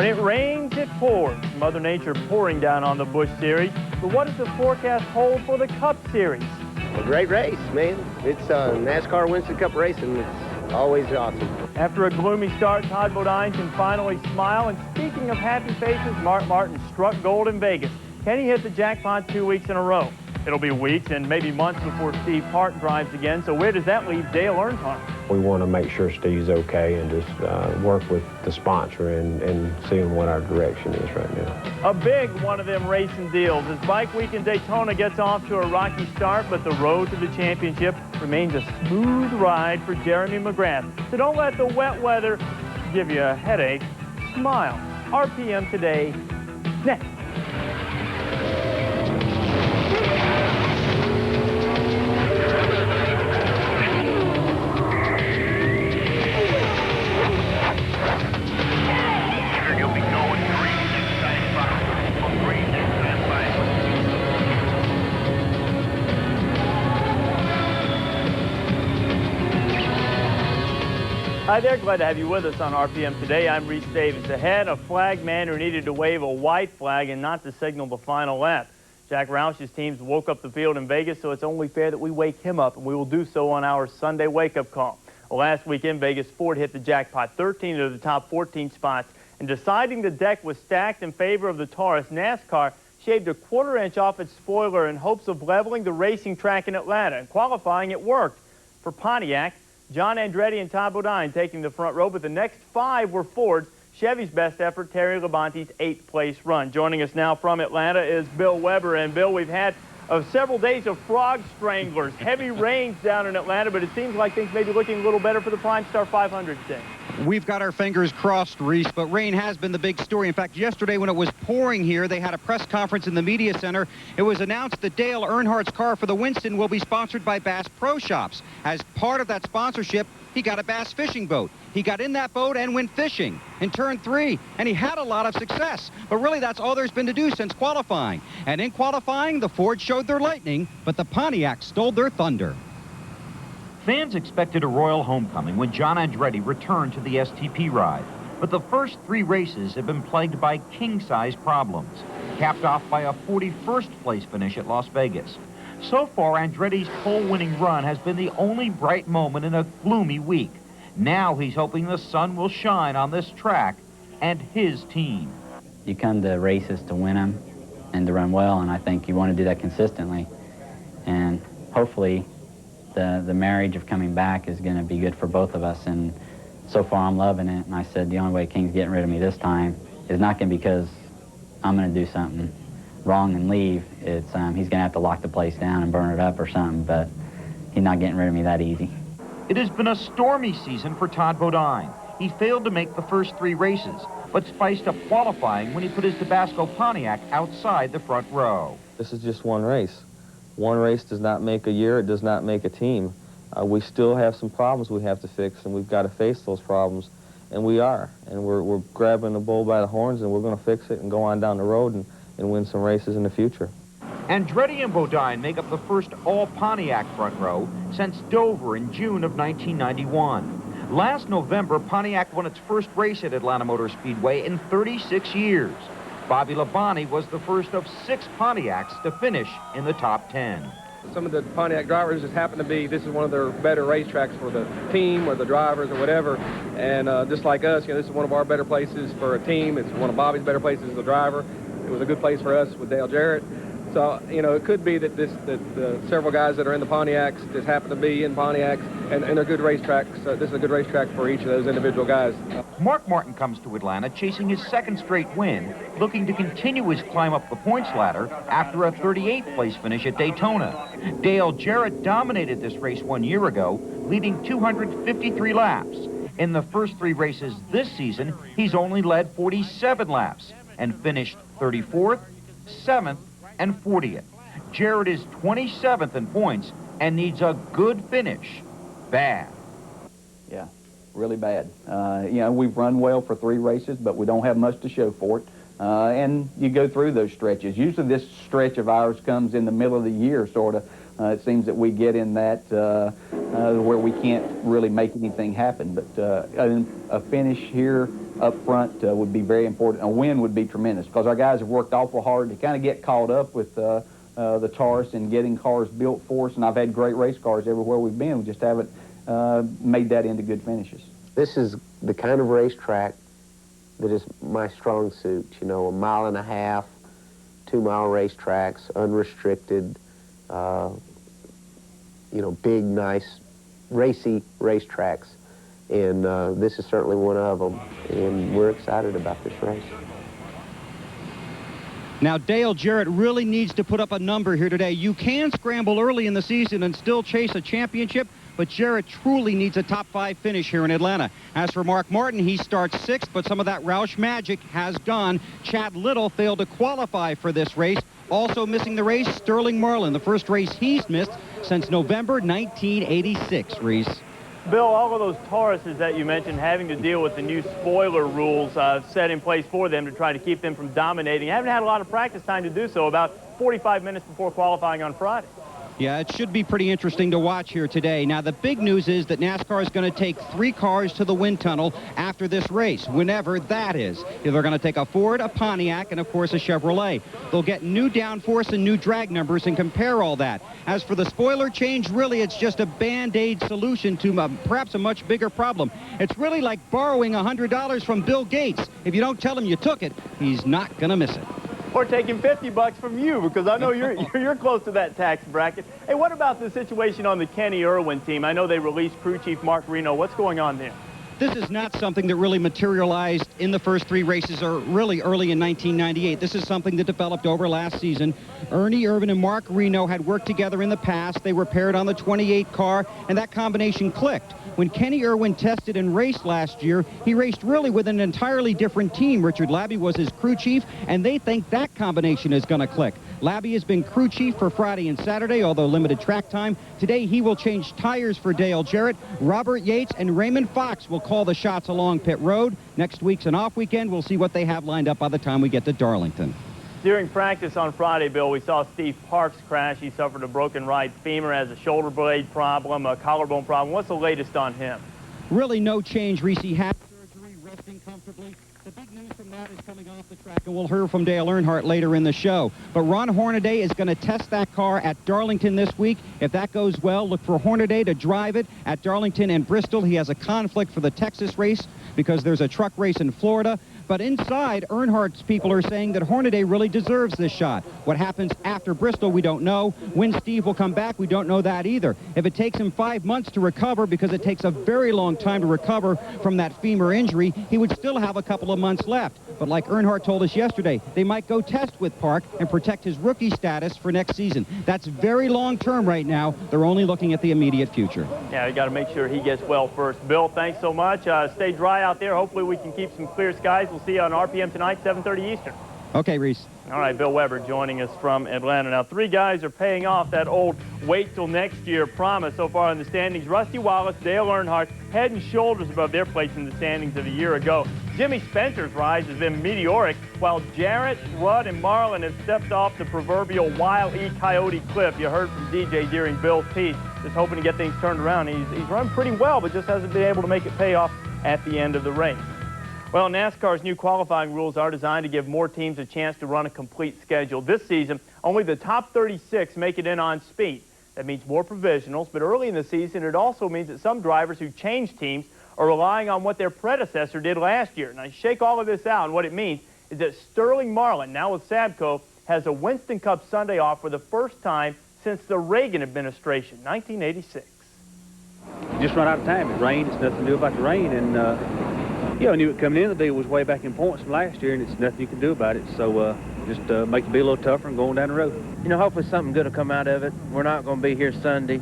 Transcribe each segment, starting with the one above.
When it rains, it pours. Mother Nature pouring down on the Busch Series. But what does the forecast hold for the Cup Series? A great race, man. It's NASCAR Winston Cup racing. It's always awesome. After a gloomy start, Todd Bodine can finally smile. And speaking of happy faces, Mark Martin struck gold in Vegas. Can he hit the jackpot 2 weeks in a row? It'll be weeks and maybe months before Steve Hart drives again. So where does that leave Dale Earnhardt? We want to make sure Steve's okay and just work with the sponsor and seeing what our direction is right now. A big one of them racing deals as Bike Week in Daytona gets off to a rocky start, but the road to the championship remains a smooth ride for Jeremy McGrath. So don't let the wet weather give you a headache. Smile. RPM Today, next. Hi there, glad to have you with us on RPM Today. I'm Reese Davis. Ahead, a flag man who needed to wave a white flag and not to signal the final lap. Jack Roush's teams woke up the field in Vegas, so it's only fair that we wake him up, and we will do so on our Sunday wake-up call. Well, last week in Vegas, Ford hit the jackpot, 13 of the top 14 spots, and deciding the deck was stacked in favor of the Taurus, NASCAR shaved a quarter-inch off its spoiler in hopes of leveling the racing track in Atlanta. And qualifying, it worked. For Pontiac, John Andretti and Todd Bodine taking the front row, but the next 5 were Ford's. Chevy's best effort, Terry Labonte's 8th place run. Joining us now from Atlanta is Bill Weber. And Bill, we've had several days of frog stranglers, heavy rains down in Atlanta, but it seems like things may be looking a little better for the Prime Star 500 thing. We've got our fingers crossed, Reese, but rain has been the big story. In fact, yesterday when it was pouring here, they had a press conference in the media center. It was announced that Dale Earnhardt's car for the Winston will be sponsored by Bass Pro Shops. As part of that sponsorship, he got a bass fishing boat. He got in that boat and went fishing in turn 3, and he had a lot of success. But really, that's all there's been to do since qualifying. And in qualifying, the Ford showed their lightning, but the Pontiac stole their thunder. Fans expected a royal homecoming when John Andretti returned to the STP ride. But the first 3 races have been plagued by king-size problems, capped off by a 41st place finish at Las Vegas. So far, Andretti's pole-winning run has been the only bright moment in a gloomy week. Now he's hoping the sun will shine on this track and his team. You come to races to win them and to run well, and I think you want to do that consistently. And hopefully the marriage of coming back is going to be good for both of us. And so far I'm loving it. And I said the only way King's getting rid of me this time is not going to be because I'm going to do something wrong and leave. It's he's going to have to lock the place down and burn it up or something, but he's not getting rid of me that easy. It has been a stormy season for Todd Bodine. He failed to make the first 3 races, but spiced up qualifying when he put his Tabasco Pontiac outside the front row. This is just one race. One race does not make a year, it does not make a team. We still have some problems we have to fix, and we've got to face those problems, and we are. And we're grabbing the bull by the horns, and we're going to fix it and go on down the road and win some races in the future. Andretti and Bodine make up the first all-Pontiac front row since Dover in June of 1991. Last November, Pontiac won its first race at Atlanta Motor Speedway in 36 years. Bobby Labonte was the first of 6 Pontiacs to finish in the top 10. Some of the Pontiac drivers just happen to be, this is one of their better racetracks for the team or the drivers or whatever. And just like us, this is one of our better places for a team. It's one of Bobby's better places as a driver. It was a good place for us with Dale Jarrett. So, it could be that the several guys that are in the Pontiacs just happen to be in Pontiacs, and they're good racetracks. So this is a good racetrack for each of those individual guys. Mark Martin comes to Atlanta chasing his 2nd straight win, looking to continue his climb up the points ladder after a 38th place finish at Daytona. Dale Jarrett dominated this race 1 year ago, leading 253 laps. In the first 3 races this season, he's only led 47 laps and finished 34th, 7th, and 40th. Jarrett is 27th in points and needs a good finish. Bad. Yeah, really bad. We've run well for 3 races, but we don't have much to show for it. And you go through those stretches. Usually this stretch of ours comes in the middle of the year, sort of. It seems that we get in that where we can't really make anything happen. But a finish here up front would be very important. A win would be tremendous because our guys have worked awful hard to kind of get caught up with the Taurus and getting cars built for us, and I've had great race cars everywhere we've been. We just haven't made that into good finishes. This is the kind of racetrack that is my strong suit, you know, 1.5 mile, 2 mile racetracks, unrestricted, you know, big, nice, racy racetracks. And this is certainly one of them, and we're excited about this race. Now, Dale Jarrett really needs to put up a number here today. You can scramble early in the season and still chase a championship, but Jarrett truly needs a top 5 finish here in Atlanta. As for Mark Martin, he starts 6th, but some of that Roush magic has gone. Chad Little failed to qualify for this race. Also missing the race, Sterling Marlin, the first race he's missed since November 1986, Reese. Bill, all of those Tauruses that you mentioned having to deal with the new spoiler rules set in place for them to try to keep them from dominating, haven't had a lot of practice time to do so, about 45 minutes before qualifying on Friday. Yeah, it should be pretty interesting to watch here today. Now, the big news is that NASCAR is going to take 3 cars to the wind tunnel after this race, whenever that is. They're going to take a Ford, a Pontiac, and, of course, a Chevrolet. They'll get new downforce and new drag numbers and compare all that. As for the spoiler change, really, it's just a Band-Aid solution to perhaps a much bigger problem. It's really like borrowing $100 from Bill Gates. If you don't tell him you took it, he's not going to miss it. Or taking $50 from you, because I know you're close to that tax bracket. Hey, what about the situation on the Kenny Irwin team? I know they released crew chief Mark Reno. What's going on there? This is not something that really materialized in the first 3 races or really early in 1998. This is something that developed over last season. Ernie Irvin and Mark Reno had worked together in the past. They were paired on the 28 car, and that combination clicked. When Kenny Irwin tested and raced last year, he raced really with an entirely different team. Richard Labbe was his crew chief, and they think that combination is going to click. Labbe has been crew chief for Friday and Saturday, although limited track time. Today, he will change tires for Dale Jarrett. Robert Yates and Raymond Fox will call the shots along pit road. Next week's an off weekend. We'll see what they have lined up by the time we get to Darlington. During practice on Friday, Bill, we saw Steve Parks crash. He suffered a broken right femur, has a shoulder blade problem, a collarbone problem. What's the latest on him? Really no change, Reese. He had surgery, resting comfortably. The big news from that is coming off the track, and we'll hear from Dale Earnhardt later in the show. But Ron Hornaday is going to test that car at Darlington this week. If that goes well, look for Hornaday to drive it at Darlington and Bristol. He has a conflict for the Texas race because there's a truck race in Florida. But inside, Earnhardt's people are saying that Hornaday really deserves this shot. What happens after Bristol, we don't know. When Steve will come back, we don't know that either. If it takes him 5 months to recover, because it takes a very long time to recover from that femur injury, he would still have a couple of months left. But like Earnhardt told us yesterday, they might go test with Park and protect his rookie status for next season. That's very long term right now. They're only looking at the immediate future. Yeah, you got to make sure he gets well first. Bill, thanks so much. Stay dry out there. Hopefully we can keep some clear skies. We'll see you on RPM tonight, 7:30 Eastern. Okay, Reese. All right, Bill Weber joining us from Atlanta. Now, 3 guys are paying off that old wait till next year promise so far in the standings. Rusty Wallace, Dale Earnhardt, head and shoulders above their place in the standings of a year ago. Jimmy Spencer's rise has been meteoric, while Jarrett, Rudd, and Marlin have stepped off the proverbial Wile E. Coyote cliff. You heard from DJ during Bill's piece, just hoping to get things turned around. He's run pretty well, but just hasn't been able to make it pay off at the end of the race. Well, NASCAR's new qualifying rules are designed to give more teams a chance to run a complete schedule. This season, only the top 36 make it in on speed. That means more provisionals, but early in the season, it also means that some drivers who change teams are relying on what their predecessor did last year. Now, shake all of this out, and what it means is that Sterling Marlin, now with Sabco, has a Winston Cup Sunday off for the first time since the Reagan administration, 1986. Just run out of time. It rained. It's nothing to do about the rain, and I knew it coming in. The deal was way back in points from last year, and it's nothing you can do about it. So just make it be a little tougher and going down the road. You know, hopefully something good will come out of it. We're not going to be here Sunday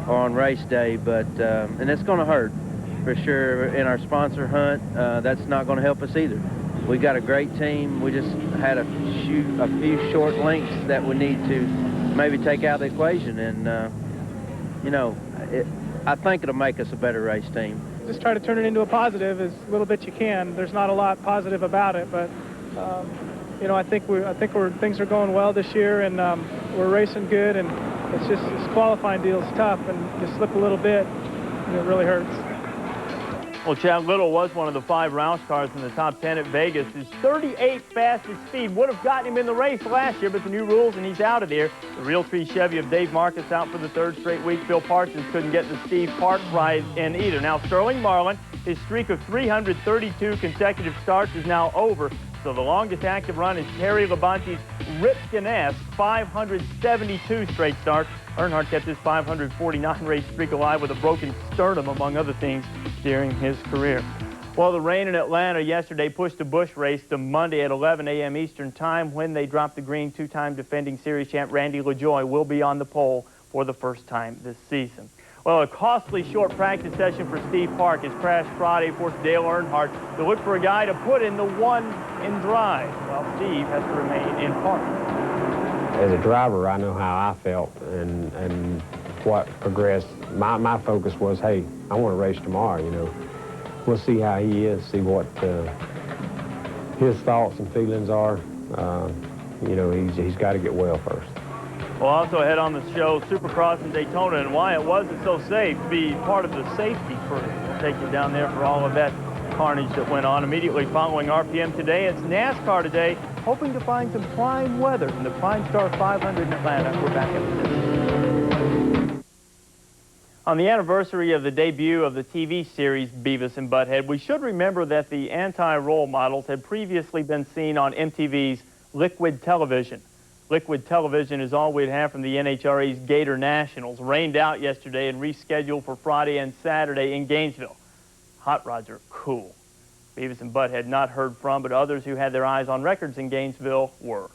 or on race day, but and it's going to hurt for sure in our sponsor hunt. That's not going to help us either. We got a great team. We just had a few short links that we need to maybe take out of the equation, and I think it'll make us a better race team. Just try to turn it into a positive as little bit you can. There's not a lot positive about it, but I think things are going well this year, and we're racing good. And this qualifying deal is tough, and you slip a little bit, and it really hurts. Well, Chad Little was one of the 5 Roush cars in the top 10 at Vegas. His 38th fastest speed would have gotten him in the race last year, but the new rules, and he's out of there. The Realtree Chevy of Dave Marcus out for the 3rd straight week. Bill Parsons couldn't get the Steve Park ride in either. Now, Sterling Marlin, his streak of 332 consecutive starts is now over. So the longest active run is Terry Labonte's Ripken-esque 572 straight starts. Earnhardt kept his 549 race streak alive with a broken sternum, among other things, during his career. Well, the rain in Atlanta yesterday pushed the Busch race to Monday at 11 a.m. Eastern Time when they dropped the green. 2-time defending series champ Randy LaJoie will be on the pole for the first time this season. Well, a costly short practice session for Steve Park. His crash Friday forced Dale Earnhardt to look for a guy to put in the 1 in drive, while Steve has to remain in park. As a driver, I know how I felt and what progressed. My focus was, hey, I want to race tomorrow, you know. We'll see how he is, see what his thoughts and feelings are. You know, he's got to get well first. We'll also head on the show Supercross in Daytona and why it wasn't so safe to be part of the safety crew. We'll take you down there for all of that carnage that went on immediately following RPM today. It's NASCAR today, hoping to find some prime weather in the Prime Star 500 in Atlanta. We're back after this. On the anniversary of the debut of the TV series Beavis and Butthead, we should remember that the anti-role models had previously been seen on MTV's Liquid Television. Liquid Television is all we'd have from the NHRA's Gator Nationals. Rained out yesterday and rescheduled for Friday and Saturday in Gainesville. Hot rods are cool. Beavis and Butthead not heard from, but others who had their eyes on records in Gainesville were.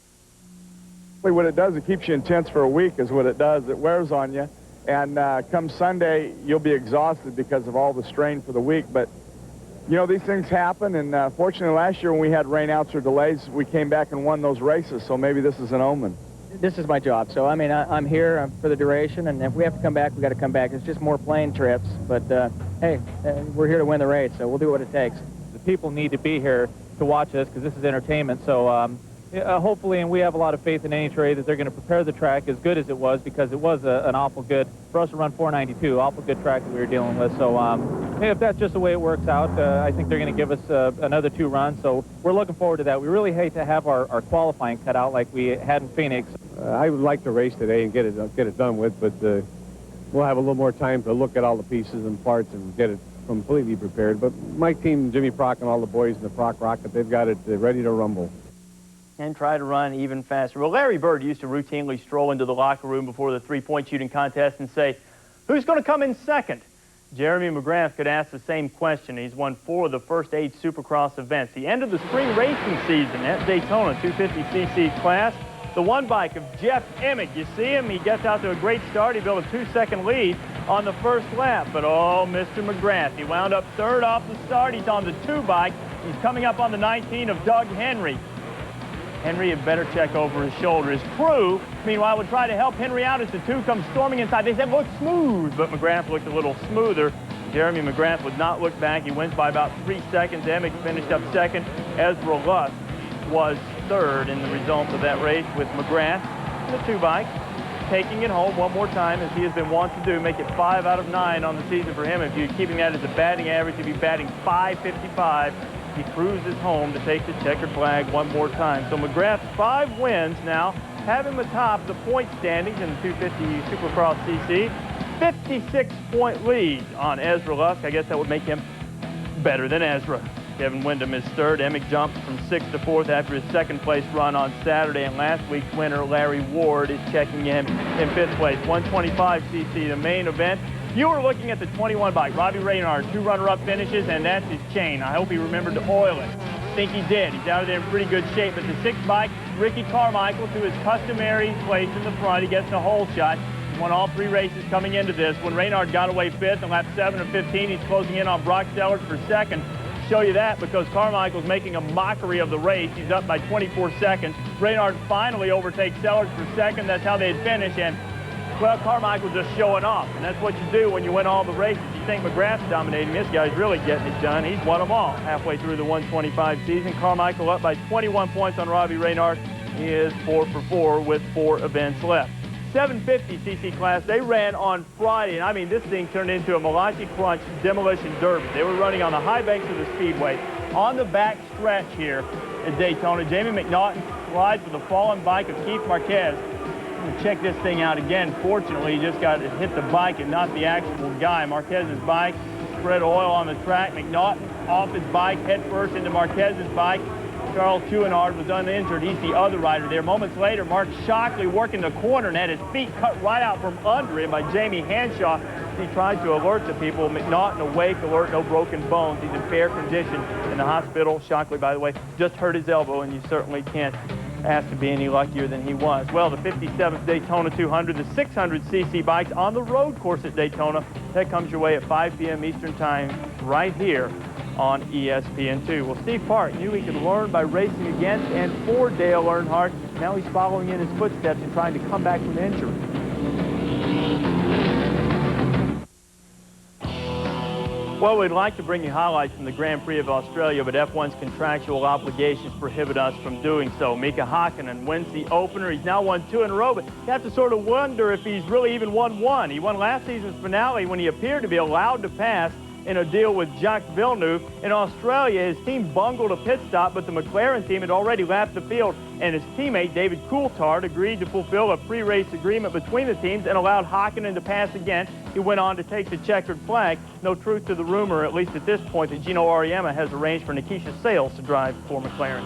What it does, it keeps you intense for a week is what it does. It wears on you. And come Sunday, you'll be exhausted because of all the strain for the week. But, you know, these things happen. And fortunately, last year when we had rainouts or delays, we came back and won those races. So maybe this is an omen. This is my job. So, I mean, I'm here for the duration. And if we have to come back, we got to come back. It's just more plane trips. But, hey, we're here to win the race. So we'll do what it takes. The people need to be here to watch this because this is entertainment. So hopefully, and we have a lot of faith in NHRA that they're going to prepare the track as good as it was because it was an awful good, for us to run 492, awful good track that we were dealing with. So hey, if that's just the way it works out, I think they're going to give us another 2 runs. So we're looking forward to that. We really hate to have our qualifying cut out like we had in Phoenix. I would like to race today and get it done with, but we'll have a little more time to look at all the pieces and parts and get it completely prepared. But my team, Jimmy Prock and all the boys in the Prock Rocket, they've got it ready to rumble. And try to run even faster. Well, Larry Bird used to routinely stroll into the locker room before the 3-point shooting contest and say, who's going to come in second? Jeremy McGrath could ask the same question. He's won 4 of the first 8 Supercross events. The end of the spring racing season at Daytona, 250cc class. The one bike of Jeff Emick. You see him? He gets out to a great start. He built a 2-second lead on the first lap. But, oh, Mr. McGrath, he wound up 3rd off the start. He's on the 2 bike. He's coming up on the 19 of Doug Henry. Henry had better check over his shoulder. His crew, meanwhile, would try to help Henry out as the 2 come storming inside. They said, look smooth, but McGrath looked a little smoother. Jeremy McGrath would not look back. He wins by about 3 seconds. Emick finished up 2nd. Ezra Lusk was 3rd in the results of that race with McGrath, the 2 bike, taking it home one more time, as he has been wont to do, make it 5 out of 9 on the season for him. If you're keeping that as a batting average, he'd be batting .555. He cruises home to take the checkered flag one more time. So McGrath's 5 wins now have him atop the point standings in the 250 Supercross CC. 56-point lead on Ezra Lusk. I guess that would make him better than Ezra. Kevin Windham is 3rd. Emick jumped from 6th to 4th after his 2nd place run on Saturday. And last week's winner, Larry Ward, is checking in 5th place. 125cc, the main event. You were looking at the 21 bike. Robbie Reynard, 2 runner-up finishes, and that's his chain. I hope he remembered to oil it. I think he did. He's out of there in pretty good shape. But the 6th bike, Ricky Carmichael, to his customary place in the front. He gets the hole shot. He won all 3 races coming into this. When Reynard got away 5th in lap 7 of 15, he's closing in on Brock Sellers for 2nd. Show you that because Carmichael's making a mockery of the race. He's up by 24 seconds. Reynard finally overtakes Sellers for 2nd. That's how they'd finish. And well, Carmichael's just showing off, and that's what you do when you win all the races. You think McGrath's dominating. This guy's really getting it done. He's won them all halfway through the 125 season. Carmichael up by 21 points on Robbie Reynard. He is 4 for 4 with 4 events left. 750cc class, they ran on Friday, and I mean, this thing turned into a Malachi Crunch demolition derby. They were running on the high banks of the Speedway. On the back stretch here at Daytona, Jamie McNaughton slides with the fallen bike of Keith Marquez. Check this thing out again. Fortunately, he just got to hit the bike and not the actual guy. Marquez's bike spread oil on the track. McNaughton off his bike, head first into Marquez's bike. Charles Chouinard was uninjured. He's the other rider there. Moments later, Mark Shockley working the corner and had his feet cut right out from under him by Jamie Hanshaw. He tried to alert the people. McNaughton awake, alert, no broken bones. He's in fair condition in the hospital. Shockley, by the way, just hurt his elbow, and you certainly can't ask to be any luckier than he was. Well, the 57th Daytona 200, the 600cc bikes on the road course at Daytona. That comes your way at 5 p.m. Eastern Time right here on ESPN2. Well, Steve Park knew he could learn by racing against and for Dale Earnhardt. Now he's following in his footsteps and trying to come back from injury. Well, we'd like to bring you highlights from the Grand Prix of Australia, but F1's contractual obligations prohibit us from doing so. Mika Hakkinen wins the opener. He's now won 2 in a row, but you have to sort of wonder if he's really even won one. He won last season's finale when he appeared to be allowed to pass in a deal with Jacques Villeneuve. In Australia, his team bungled a pit stop, but the McLaren team had already lapped the field, and his teammate, David Coulthard, agreed to fulfill a pre-race agreement between the teams and allowed Hakkinen to pass again. He went on to take the checkered flag. No truth to the rumor, at least at this point, that Gino Auriemma has arranged for Nikisha Sales to drive for McLaren.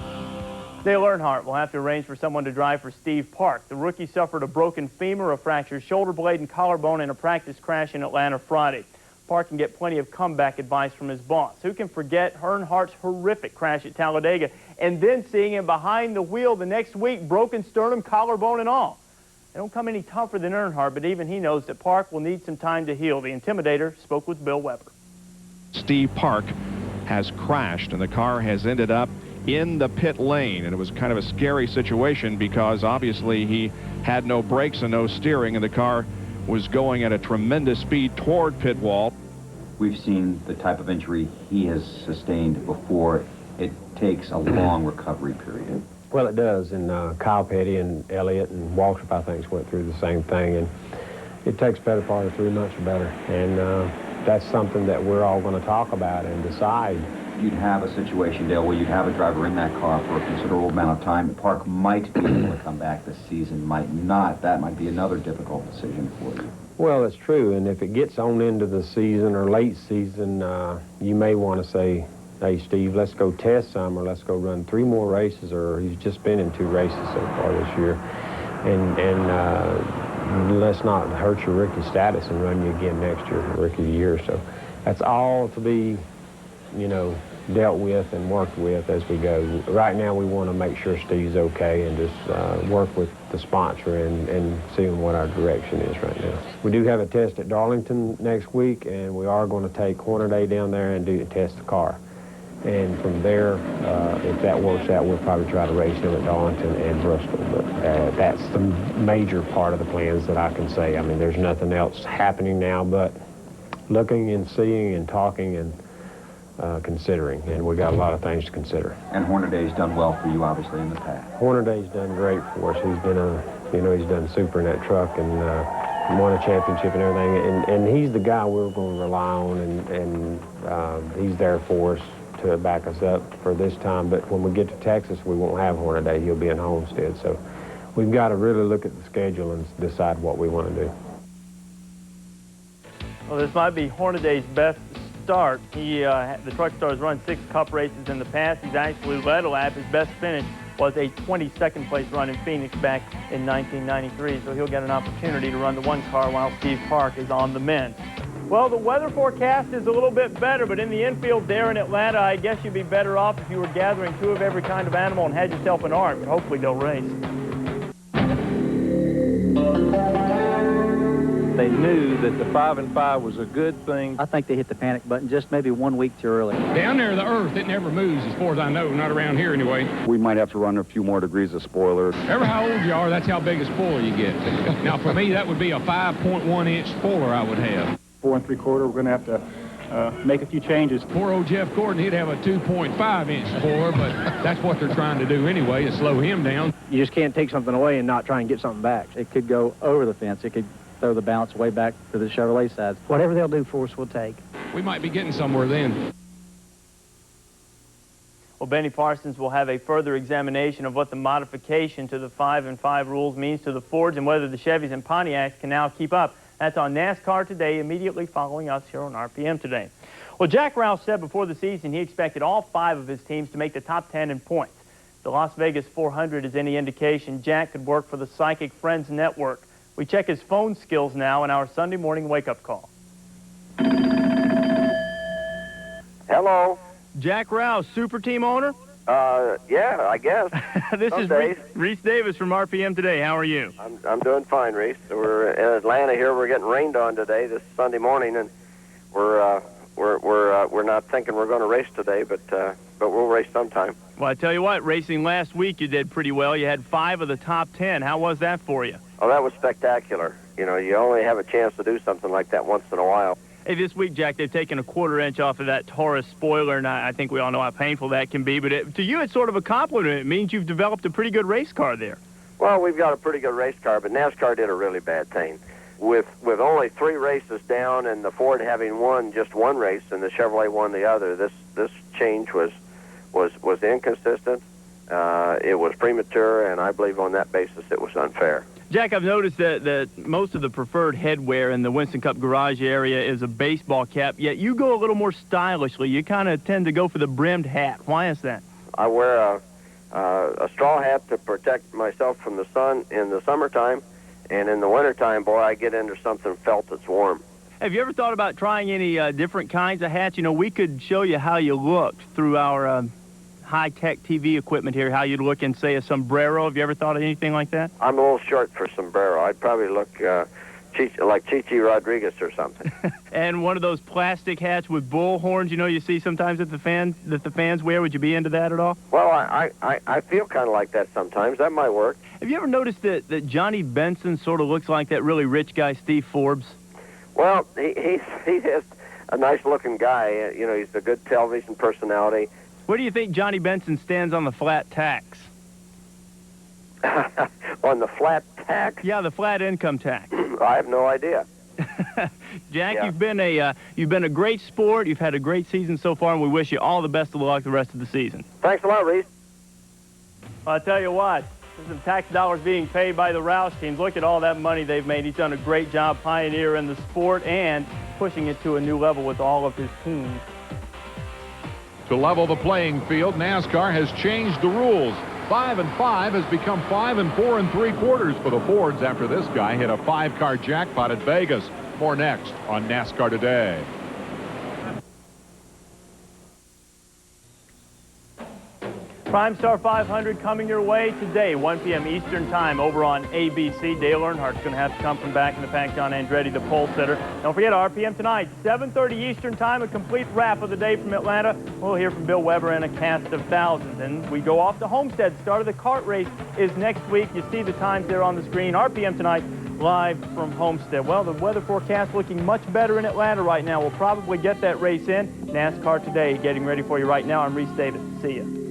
Dale Earnhardt will have to arrange for someone to drive for Steve Park. The rookie suffered a broken femur, a fractured shoulder blade, and collarbone in a practice crash in Atlanta Friday. Park can get plenty of comeback advice from his boss. Who can forget Earnhardt's horrific crash at Talladega and then seeing him behind the wheel the next week, broken sternum, collarbone, and all? They don't come any tougher than Earnhardt, but even he knows that Park will need some time to heal. The Intimidator spoke with Bill Weber. Steve Park has crashed, and the car has ended up in the pit lane, and it was kind of a scary situation because obviously he had no brakes and no steering, and the car was going at a tremendous speed toward pit wall. We've seen the type of injury he has sustained before. It takes a long recovery period. Well, it does, and Kyle Petty and Elliott and Waltrip, I think, went through the same thing, and it takes better part of 3 months or better, and that's something that we're all going to talk about and decide. You'd have a situation, Dale, where you'd have a driver in that car for a considerable amount of time. Park might be able to come back this season, might not. That might be another difficult decision for you. Well, it's true, and if it gets on into the season or late season, you may want to say, hey, Steve, let's go test some, or let's go run 3 more races, or he's just been in 2 races so far this year, and let's not hurt your rookie status and run you again next year, rookie of the year. So that's all to be, you know, dealt with and worked with as we go. Right now, we want to make sure Steve's okay and just work with the sponsor and seeing what our direction is right now. We do have a test at Darlington next week, and we are going to take Hornaday down there and test the car. And from there, if that works out, we'll probably try to race him at Darlington and Bristol. But that's the major part of the plans that I can say. I mean, there's nothing else happening now but looking and seeing and talking and considering, and we got a lot of things to consider. And Hornaday's done well for you, obviously, in the past. Hornaday's done great for us. He's been he's done super in that truck and won a championship and everything. And he's the guy we're going to rely on, and he's there for us to back us up for this time. But when we get to Texas, we won't have Hornaday. He'll be in Homestead. So we've got to really look at the schedule and decide what we want to do. Well, this might be Hornaday's best start. The truck star has run 6 Cup races in the past. He's actually led a lap. His best finish was a 22nd place run in Phoenix back in 1993. So he'll get an opportunity to run the 1 car while Steve Park is on the mend. Well, the weather forecast is a little bit better, but in the infield there in Atlanta, I guess you'd be better off if you were gathering 2 of every kind of animal and had yourself an ark, but hopefully they'll race. They knew that the 5 and 5 was a good thing. I think they hit the panic button just maybe 1 week too early. Down there, the earth, it never moves as far as I know, not around here anyway. We might have to run a few more degrees of spoiler. Ever how old you are, that's how big a spoiler you get. Now, for me, that would be a 5.1-inch spoiler I would have. 4 3/4, we're going to have to make a few changes. Poor old Jeff Gordon, he'd have a 2.5-inch score, but that's what they're trying to do anyway, is slow him down. You just can't take something away and not try and get something back. It could go over the fence. It could throw the bounce way back to the Chevrolet side. Whatever they'll do for us, we'll take. We might be getting somewhere then. Well, Benny Parsons will have a further examination of what the modification to the 5-and-5 rules means to the Fords and whether the Chevys and Pontiacs can now keep up. That's on NASCAR Today, immediately following us here on RPM Today. Well, Jack Roush said before the season he expected all 5 of his teams to make the top 10 in points. If the Las Vegas 400 is any indication, Jack could work for the Psychic Friends Network. We check his phone skills now in our Sunday morning wake-up call. Hello. Jack Roush, super team owner? Yeah, I guess. This is Reese Davis from RPM Today. How are you? I'm doing fine, Reese. We're in Atlanta here. We're getting rained on today, this Sunday morning, and we're not thinking we're going to race today, but we'll race sometime. Well, I tell you what, racing last week you did pretty well. You had 5 of the top 10. How was that for you? Oh, that was spectacular. You know, you only have a chance to do something like that once in a while. Hey, this week, Jack, they've taken a 1/4 inch off of that Taurus spoiler, and I think we all know how painful that can be. But to you, it's sort of a compliment. It means you've developed a pretty good race car there. Well, we've got a pretty good race car, but NASCAR did a really bad thing. With only 3 races down and the Ford having won just 1 race and the Chevrolet won the other, this change was inconsistent. It was premature, and I believe on that basis it was unfair. Jack, I've noticed that most of the preferred headwear in the Winston Cup garage area is a baseball cap, yet you go a little more stylishly. You kind of tend to go for the brimmed hat. Why is that? I wear a straw hat to protect myself from the sun in the summertime, and in the wintertime, boy, I get into something felt that's warm. Have you ever thought about trying any different kinds of hats? You know, we could show you how you looked through our high-tech TV equipment here, how you'd look in, say, a sombrero. Have you ever thought of anything like that? I'm a little short for sombrero. I'd probably look like Chichi Rodriguez or something. And one of those plastic hats with bull horns, you know, you see sometimes that the fans wear. Would you be into that at all? Well, I feel kind of like that sometimes. That might work. Have you ever noticed that Johnny Benson sort of looks like that really rich guy, Steve Forbes? Well, he is a nice-looking guy. You know, he's a good television personality. Where do you think Johnny Benson stands on the flat tax? On the flat tax? Yeah, the flat income tax. I have no idea. Jack, Yeah. you've been a great sport. You've had a great season so far, and we wish you all the best of luck the rest of the season. Thanks a lot, Reese. Well, I tell you what, there's some tax dollars being paid by the Roush teams. Look at all that money they've made. He's done a great job pioneering the sport and pushing it to a new level with all of his teams. To level the playing field, NASCAR has changed the rules. 5-and-5 has become 5 and 4 3/4 for the Fords after this guy hit a 5-car jackpot at Vegas. More next on NASCAR Today. Prime Star 500 coming your way today, 1 p.m. Eastern Time over on ABC. Dale Earnhardt's going to have to come from back in the pack. John Andretti, the pole sitter. Don't forget, RPM tonight, 7:30 Eastern Time, a complete wrap of the day from Atlanta. We'll hear from Bill Weber and a cast of thousands. And we go off to Homestead. Start of the kart race is next week. You see the times there on the screen. RPM tonight, live from Homestead. Well, the weather forecast looking much better in Atlanta right now. We'll probably get that race in. NASCAR Today getting ready for you right now. I'm Reese Davis. See you.